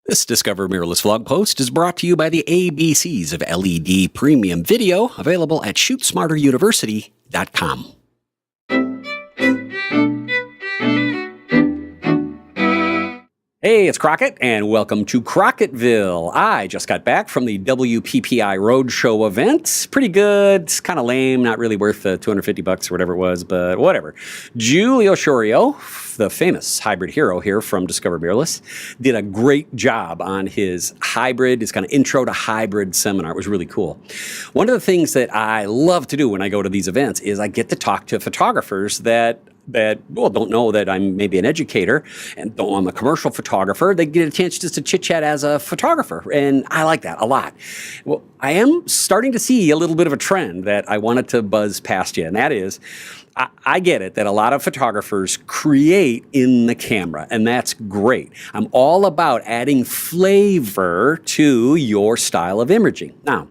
This Discover Mirrorless vlog post is brought to you by the ABCs of LED Premium Video, available at ShootSmarterUniversity.com. Hey, it's Crockett, and welcome to Crockettville. I just got back from the WPPI Roadshow event. Pretty good. It's kind of lame, not really worth the $250 or whatever it was, but whatever. Giulio Sciorio, the famous hybrid hero here from Discover Mirrorless, did a great job on his hybrid, his kind of intro to hybrid seminar. It was really cool. One of the things that I love to do when I go to these events is I get to talk to photographers that don't know that I'm maybe an educator and don't know I'm a commercial photographer. They get a chance just to chit-chat as a photographer, and I like that a lot. Well, I am starting to see a little bit of a trend that I wanted to buzz past you, and that is, I get it that a lot of photographers create in the camera, and that's great. I'm all about adding flavor to your style of imaging. Now,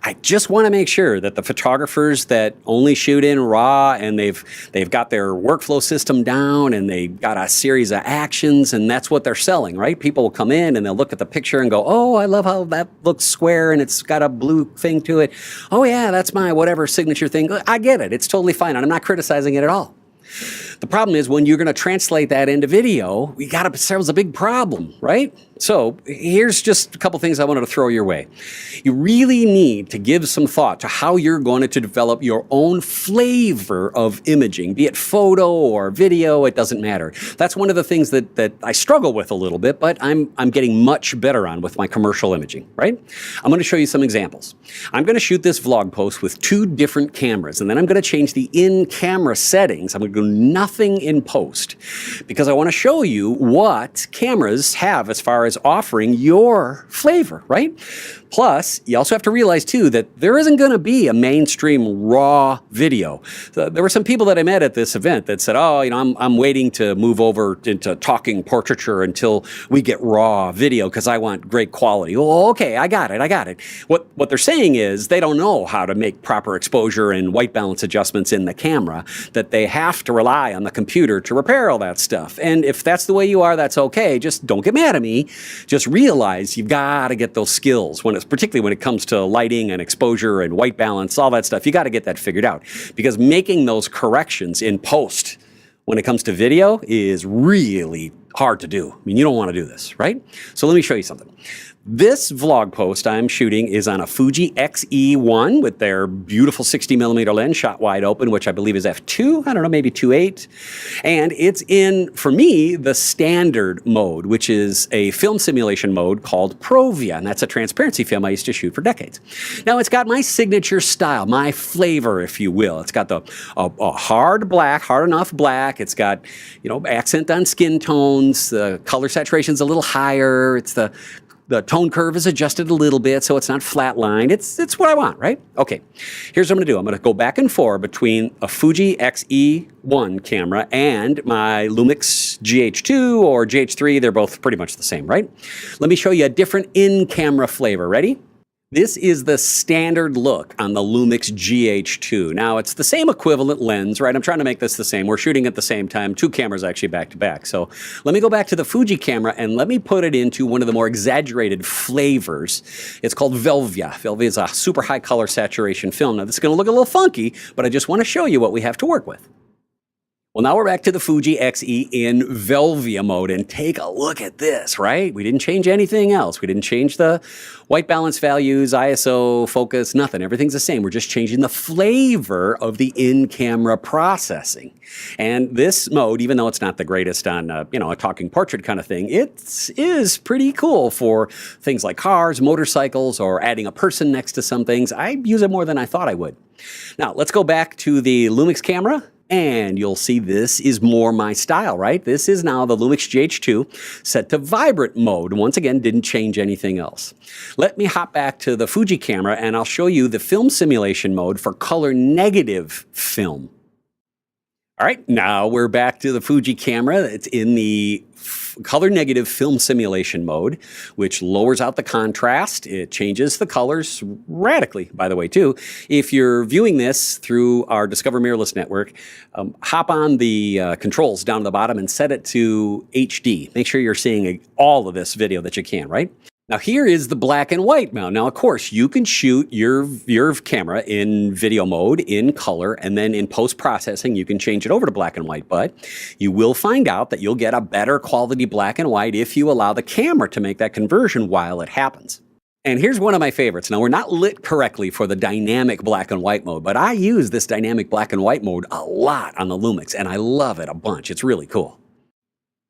I just want to make sure that the photographers that only shoot in RAW and they've got their workflow system down and they've got a series of actions and that's what they're selling, right? People will come in and they'll look at the picture and go, oh, I love how that looks square and it's got a blue thing to it. Oh yeah, that's my whatever signature thing. I get it. It's totally fine. And I'm not criticizing it at all. The problem is when you're going to translate that into video, we got ourselves a big problem, right? So here's just a couple things I wanted to throw your way. You really need to give some thought to how you're going to develop your own flavor of imaging, be it photo or video, it doesn't matter. That's one of the things that I struggle with a little bit, but I'm getting much better on with my commercial imaging, right? I'm going to show you some examples. I'm going to shoot this vlog post with 2 different cameras, and then I'm going to change the in-camera settings. I'm going to do nothing in post because I want to show you what cameras have as far as offering your flavor, right? Plus, you also have to realize, too, that there isn't going to be a mainstream raw video. There were some people that I met at this event that said, oh, you know, I'm waiting to move over into talking portraiture until we get raw video because I want great quality. Well, okay, I got it. What they're saying is they don't know how to make proper exposure and white balance adjustments in the camera, that they have to rely on the computer to repair all that stuff. And if that's the way you are, that's okay. Just don't get mad at me. Just realize you've got to get those skills, particularly when it comes to lighting and exposure and white balance, all that stuff. You got to get that figured out because making those corrections in post when it comes to video is really hard to do. I mean, you don't want to do this, right? So let me show you something. This vlog post I'm shooting is on a Fuji XE1 with their beautiful 60mm lens shot wide open, which I believe is f2, I don't know, maybe 2.8. And it's in, for me, the standard mode, which is a film simulation mode called Provia, and that's a transparency film I used to shoot for decades. Now, it's got my signature style, my flavor, if you will. It's got a hard black, hard enough black. It's got, you know, accent on skin tones. The color saturation's a little higher. It's the tone curve is adjusted a little bit, so it's not flatlined. It's what I want, right? Okay, here's what I'm going to do. I'm going to go back and forth between a Fuji XE1 camera and my Lumix GH2 or GH3. They're both pretty much the same, right? Let me show you a different in-camera flavor. Ready? This is the standard look on the Lumix GH2. Now, it's the same equivalent lens, right? I'm trying to make this the same. We're shooting at the same time. 2 cameras actually back to back. So let me go back to the Fuji camera and let me put it into one of the more exaggerated flavors. It's called Velvia. Velvia is a super high color saturation film. Now, this is going to look a little funky, but I just want to show you what we have to work with. Well, now we're back to the Fuji XE in Velvia mode, and take a look at this, right? We didn't change anything else. We didn't change the white balance values, ISO, focus, nothing. Everything's the same. We're just changing the flavor of the in-camera processing. And this mode, even though it's not the greatest on, a talking portrait kind of thing, it is pretty cool for things like cars, motorcycles, or adding a person next to some things. I use it more than I thought I would. Now, let's go back to the Lumix camera. And you'll see this is more my style, right? This is now the Lumix GH2 set to vibrant mode. Once again, didn't change anything else. Let me hop back to the Fuji camera and I'll show you the film simulation mode for color negative film. All right, now we're back to the Fuji camera. It's in the color negative film simulation mode, which lowers out the contrast. It changes the colors radically, by the way, too. If you're viewing this through our Discover Mirrorless network, hop on the controls down at the bottom and set it to HD. Make sure you're seeing all of this video that you can, right? Now here is the black and white mode. Now, of course, you can shoot your camera in video mode, in color, and then in post-processing, you can change it over to black and white, but you will find out that you'll get a better quality black and white if you allow the camera to make that conversion while it happens. And here's one of my favorites. Now, we're not lit correctly for the dynamic black and white mode, but I use this dynamic black and white mode a lot on the Lumix, and I love it a bunch. It's really cool.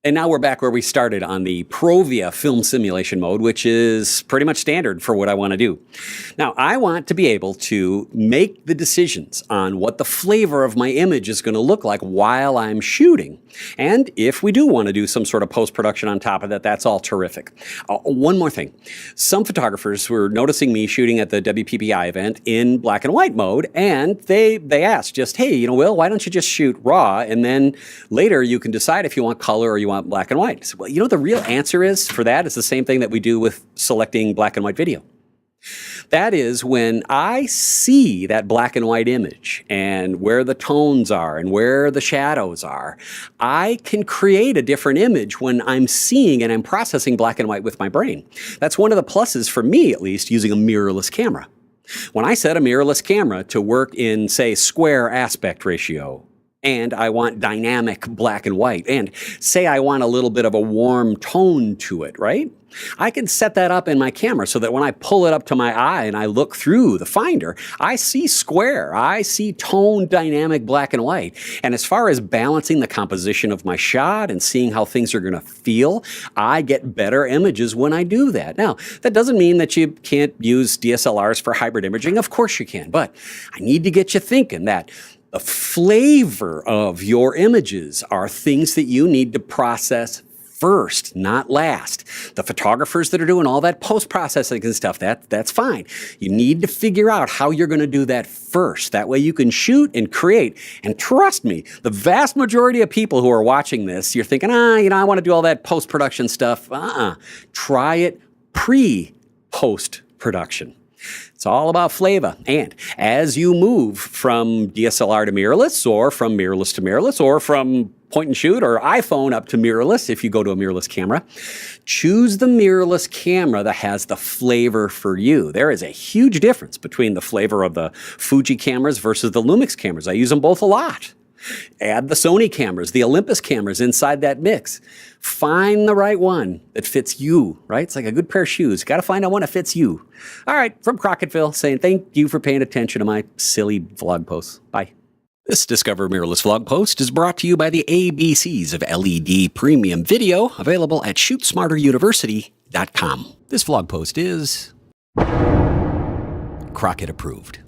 And now we're back where we started on the Provia film simulation mode, which is pretty much standard for what I want to do. Now, I want to be able to make the decisions on what the flavor of my image is going to look like while I'm shooting. And if we do want to do some sort of post-production on top of that, that's all terrific. One more thing. Some photographers were noticing me shooting at the WPPI event in black and white mode, and they asked just, hey, Will, why don't you just shoot raw, and then later you can decide if you want color or you want black and white. I said, well, the real answer is for that is the same thing that we do with selecting black and white video. That is when I see that black and white image and where the tones are and where the shadows are, I can create a different image when I'm seeing and I'm processing black and white with my brain. That's one of the pluses for me, at least, using a mirrorless camera. When I set a mirrorless camera to work in, say, square aspect ratio, and I want dynamic black and white, and say I want a little bit of a warm tone to it, right? I can set that up in my camera so that when I pull it up to my eye and I look through the finder, I see square, I see tone dynamic black and white. And as far as balancing the composition of my shot and seeing how things are going to feel, I get better images when I do that. Now, that doesn't mean that you can't use DSLRs for hybrid imaging. Of course you can, but I need to get you thinking that the flavor of your images are things that you need to process first, not last. The photographers that are doing all that post-processing and stuff, that's fine. You need to figure out how you're going to do that first. That way you can shoot and create. And trust me, the vast majority of people who are watching this, you're thinking, I want to do all that post-production stuff. Try it pre-post-production. It's all about flavor. And as you move from DSLR to mirrorless, or from mirrorless to mirrorless, or from point and shoot or iPhone up to mirrorless, if you go to a mirrorless camera, choose the mirrorless camera that has the flavor for you. There is a huge difference between the flavor of the Fuji cameras versus the Lumix cameras. I use them both a lot. Add the Sony cameras, the Olympus cameras inside that mix. Find the right one that fits you, right? It's like a good pair of shoes. Got to find out one that fits you. All right, from Crockettville saying thank you for paying attention to my silly vlog posts. Bye. This Discover Mirrorless vlog post is brought to you by the ABCs of LED Premium Video, available at ShootSmarterUniversity.com. This vlog post is Crockett approved.